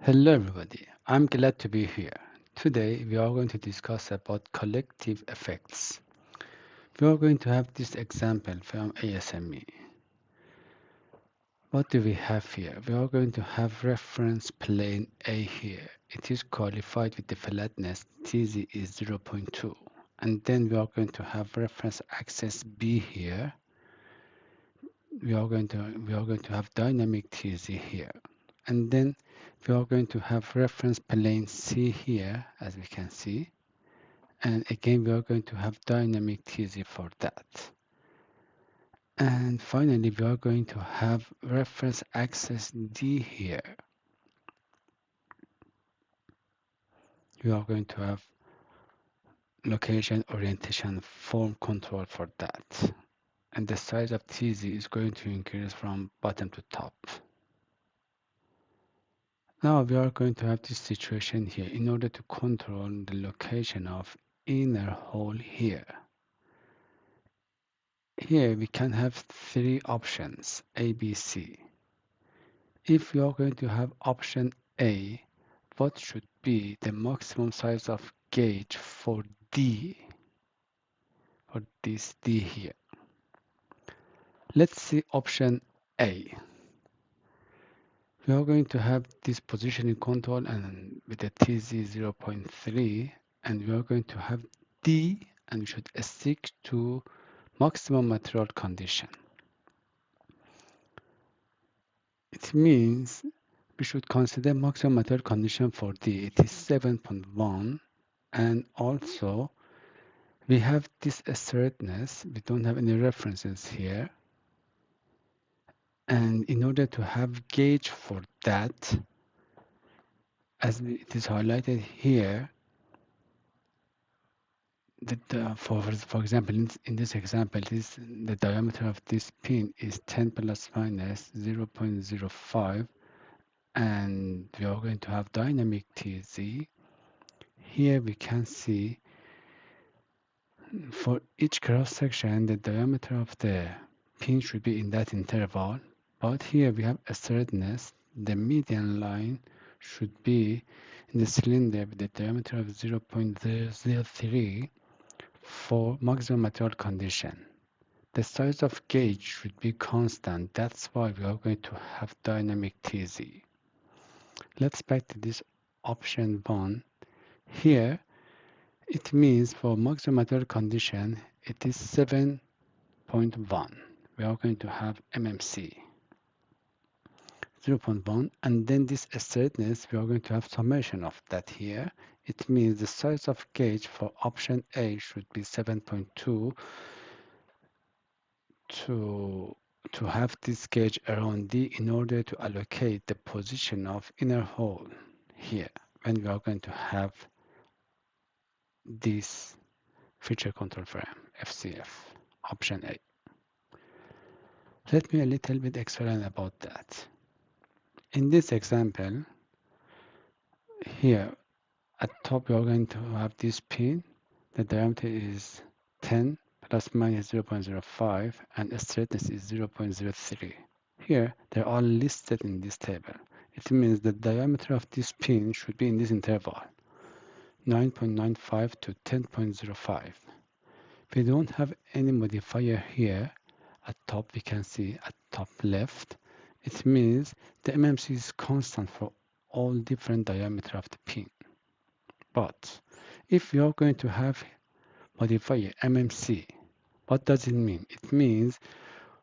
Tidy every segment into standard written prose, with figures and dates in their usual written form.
Hello everybody, I'm glad to be here. Today we are going to discuss about collective effects. We are going to have this example from ASME. What do we have here? We are going to have reference plane A here. It is qualified with the flatness TZ is zero point 0.2. And then we are going to have reference axis B here. We are going to have dynamic TZ here. And then we are going to have reference plane C here, as we can see. And again, we are going to have dynamic TZ for that. And finally, we are going to have reference axis D here. We are going to have location, orientation, form control for that. And the size of TZ is going to increase from bottom to top. Now we are going to have this situation here in order to control the location of inner hole here. Here we can have three options, A, B, C. If we are going to have option A, what should be the maximum size of gauge for D, or this D here? Let's see option A. We are going to have this positioning control and with the TZ 0.3, and we are going to have D, and we should stick to maximum material condition. It means we should consider maximum material condition for D. It is 7.1, and also we have this straightness. We don't have any references here. And in order to have gauge for that, as it is highlighted here, for example, in this example, the diameter of this pin is 10 plus minus 0.05, and we are going to have dynamic TZ. Here we can see for each cross section, the diameter of the pin should be in that interval. But here we have a straightness. The median line should be in the cylinder with the diameter of 0.003 for maximum material condition. The size of gauge should be constant. That's why we are going to have dynamic TZ. Let's back to this option 1. Here, it means for maximum material condition, it is 7.1. We are going to have MMC 0.1, and then this straightness, we are going to have summation of that here. It means the size of gauge for option A should be 7.2 to have this gauge around D in order to allocate the position of inner hole here when we are going to have this feature control frame, FCF, option A. Let me a little bit explain about that. In this example, here at top we are going to have this pin. The diameter is 10 plus minus 0.05 and the straightness is 0.03. Here, they're all listed in this table. It means the diameter of this pin should be in this interval, 9.95 to 10.05. We don't have any modifier here. At top, we can see at top left. It means the MMC is constant for all different diameter of the pin. But if we are going to have modifier MMC, what does it mean? It means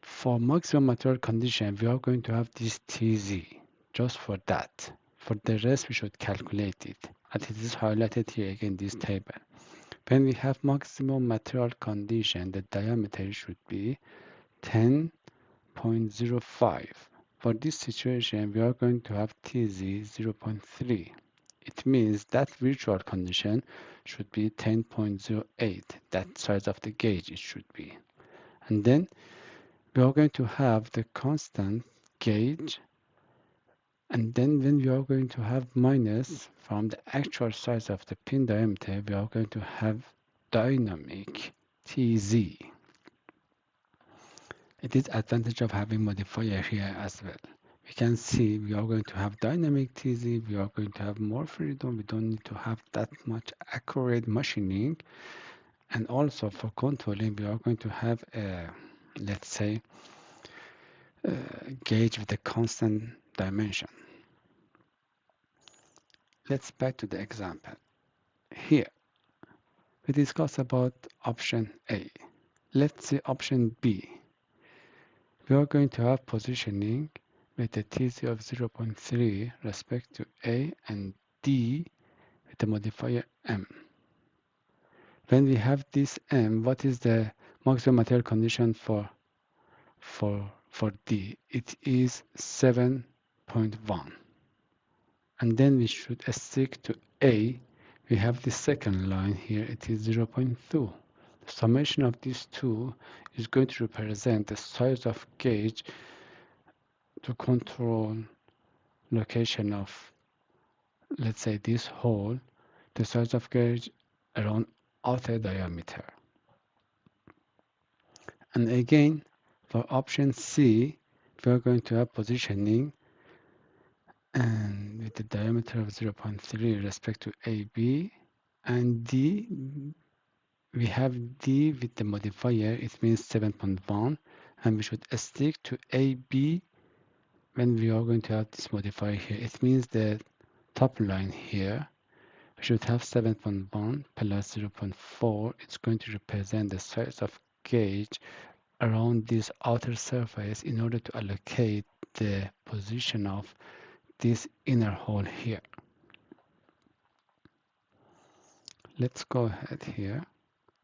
for maximum material condition, we are going to have this TZ just for that. For the rest, we should calculate it. And it is highlighted here again, this table. When we have maximum material condition, the diameter should be 10.05. For this situation, we are going to have TZ 0.3. It means that virtual condition should be 10.08. That size of the gauge it should be. And then we are going to have the constant gauge, and then when we are going to have minus from the actual size of the pin diameter, we are going to have dynamic TZ. It is advantage of having modifier here as well. we can see we are going to have dynamic TZ, we are going to have more freedom, we don't need to have that much accurate machining, and also for controlling we are going to have a, let's say, gauge with a constant dimension. Let's back to the example. Here we discuss about option A. Let's see option B. We are going to have positioning with a TZ of 0.3 respect to A and D with the modifier M. When we have this M, what is the maximum material condition for D? It is 7.1. And then we should stick to A. We have the second line here, it is 0.2. The summation of these two is going to represent the size of gauge to control location of, let's say, this hole, the size of gauge around outer diameter. And again, for option C, we are going to have positioning and with the diameter of 0.3 respect to AB, and D, we have D with the modifier, it means 7.1, and we should stick to AB when we are going to have this modifier here. It means the top line here, we should have 7.1 plus 0.4. It's going to represent the size of gauge around this outer surface in order to allocate the position of this inner hole here. Let's go ahead here.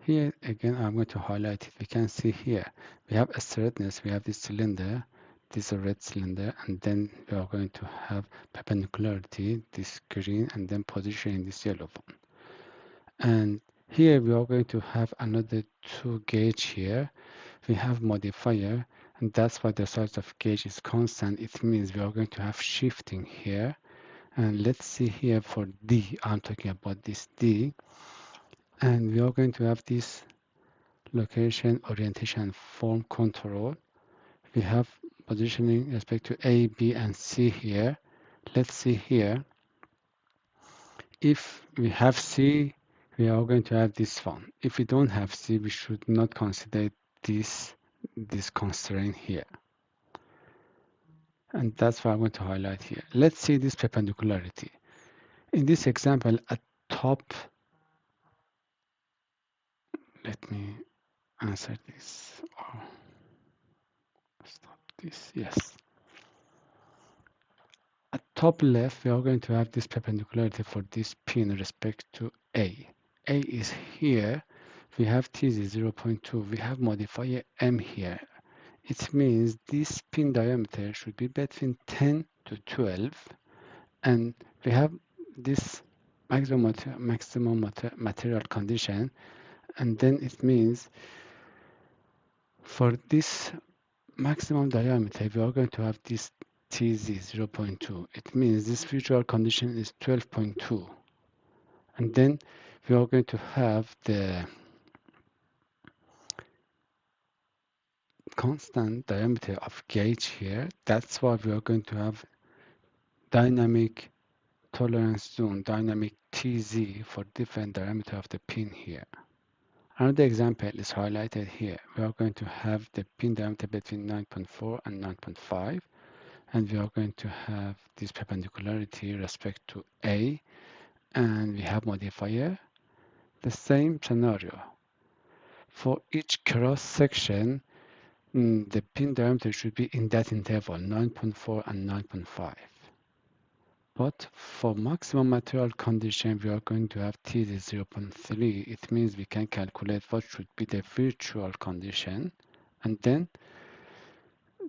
Here again, I'm going to highlight it. We can see here, we have a straightness, we have this cylinder, this red cylinder, and then we are going to have perpendicularity, this green, and then positioning this yellow one. And here we are going to have another two gauge here. We have modifier, and that's why the size of gauge is constant. It means we are going to have shifting here. And let's see here for D, I'm talking about this D. And we are going to have this location, orientation, form control. We have positioning respect to A, B, and C here. Let's see here. If we have C, we are going to have this one. If we don't have C, we should not consider this constraint here. And that's what I'm going to highlight here. Let's see this perpendicularity. In this example, at top, let me answer this. Oh, stop this. Yes. At top left, we are going to have this perpendicularity for this pin respect to A. A is here. We have TZ 0.2. We have modifier M here. It means this pin diameter should be between 10 to 12. And we have this maximum material condition. And then it means for this maximum diameter, we are going to have this TZ 0.2. It means this visual condition is 12.2. And then we are going to have the constant diameter of gauge here. That's why we are going to have dynamic tolerance zone, dynamic TZ for different diameter of the pin here. Another example is highlighted here. We are going to have the pin diameter between 9.4 and 9.5. And we are going to have this perpendicularity respect to A, and we have modifier. The same scenario. For each cross section, the pin diameter should be in that interval, 9.4 and 9.5. But for maximum material condition, we are going to have T is 0.3. It means we can calculate what should be the virtual condition, and then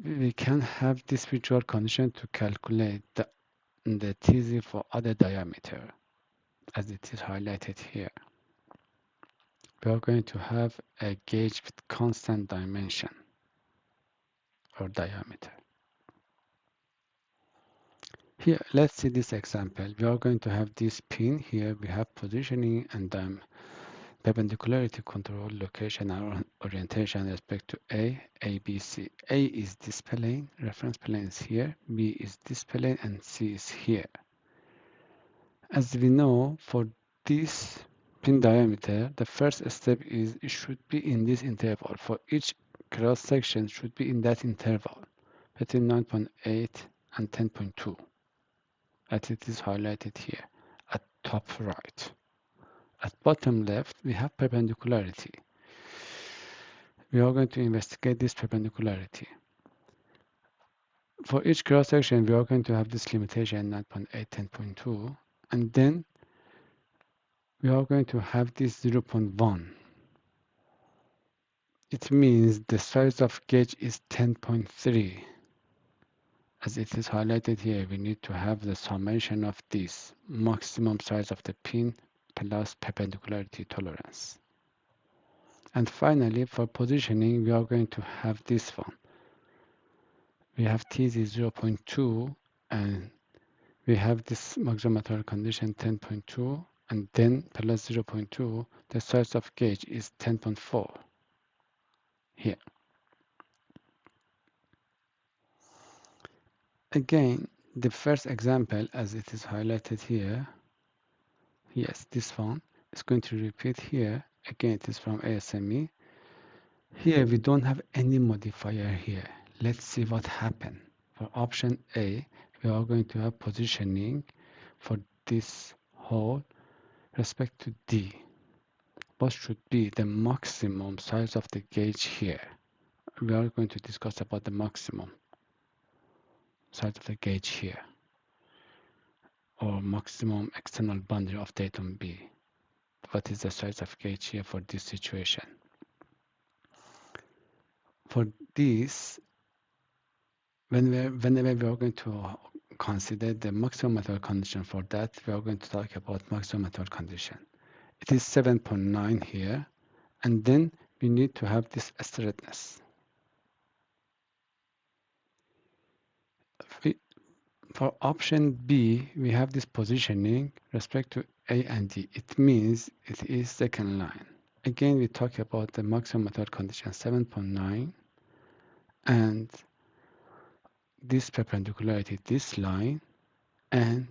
we can have this virtual condition to calculate the TZ for other diameter, as it is highlighted here. We are going to have a gauge with constant dimension or diameter. Here, let's see this example. We are going to have this pin here. We have positioning and perpendicularity control location and orientation with respect to A, B, C. A is this plane, reference plane is here, B is this plane, and C is here. As we know, for this pin diameter, the first step is it should be in this interval. For each cross section should be in that interval between 9.8 and 10.2, as it is highlighted here at top right. At bottom left, we have perpendicularity. We are going to investigate this perpendicularity. For each cross section, we are going to have this limitation 9.8, 10.2, and then we are going to have this 0.1. It means the size of gauge is 10.3. As it is highlighted here, we need to have the summation of this maximum size of the pin plus perpendicularity tolerance. And finally, for positioning, we are going to have this one. We have TZ 0.2 and we have this maximum material condition 10.2 and then plus 0.2, the size of gauge is 10.4 here. Again, the first example as it is highlighted here, yes, this one is going to repeat here. Again, it is from ASME. Here we don't have any modifier here. Let's see what happened. For option A, we are going to have positioning for this hole respect to D. What should be the maximum size of the gauge here? We are going to discuss about the maximum size of the gauge here, or maximum external boundary of datum B. What is the size of gauge here for this situation? For this, whenever we are going to consider the maximum material condition for that, we are going to talk about maximum material condition. It is 7.9 here, and then we need to have this straightness. For option B, we have this positioning respect to A and D. It means it is second line. Again, we talk about the maximum material condition 7.9 and this perpendicularity, this line, and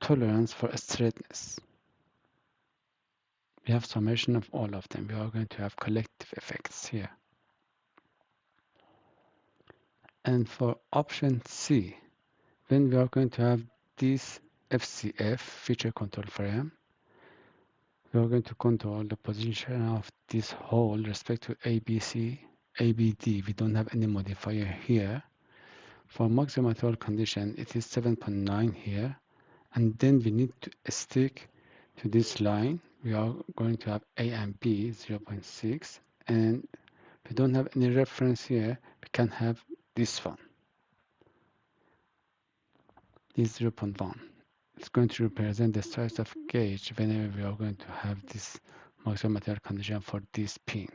tolerance for straightness. We have summation of all of them. We are going to have collective effects here. And for option C, when we are going to have this FCF, feature control frame, we are going to control the position of this hole respect to ABC, ABD. We don't have any modifier here. For maximum material condition, it is 7.9 here. And then we need to stick to this line. We are going to have A and B 0.6. And we don't have any reference here. We can have this one. This 0.1. It's going to represent the size of gauge whenever we are going to have this maximum material condition for this pin.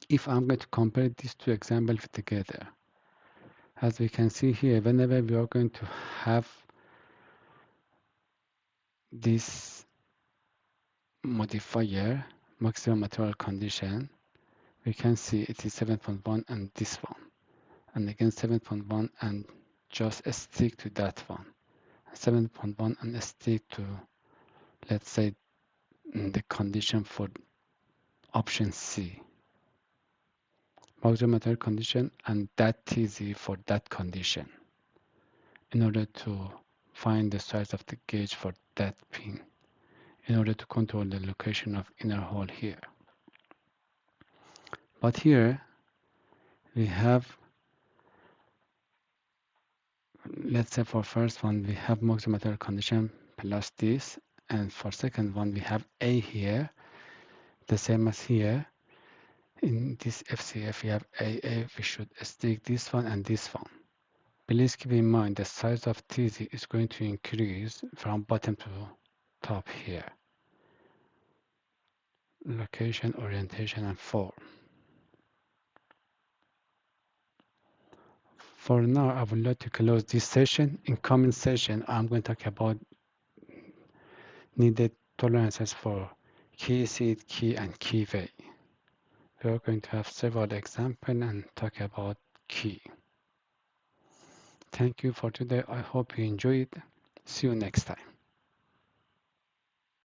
If I'm going to compare these two examples together, as we can see here, whenever we are going to have this modifier, maximum material condition, we can see it is 7.1 and this one. And again 7.1 and just stick to that one. 7.1 and stick to, let's say, the condition for option C. Maximum material condition and that TZ for that condition in order to find the size of the gauge for that pin in order to control the location of inner hole here. But here we have, let's say for first one we have maximum material condition plus this, and for second one we have A here, the same as here. In this FCF we have AA, we should stick this one and this one. Please keep in mind the size of TZ is going to increase from bottom to top here. Location, orientation, and form. For now, I would like to close this session. In coming session, I'm going to talk about needed tolerances for key seed, key, and key way. We are going to have several examples and talk about key. Thank you for today. I hope you enjoyed. See you next time.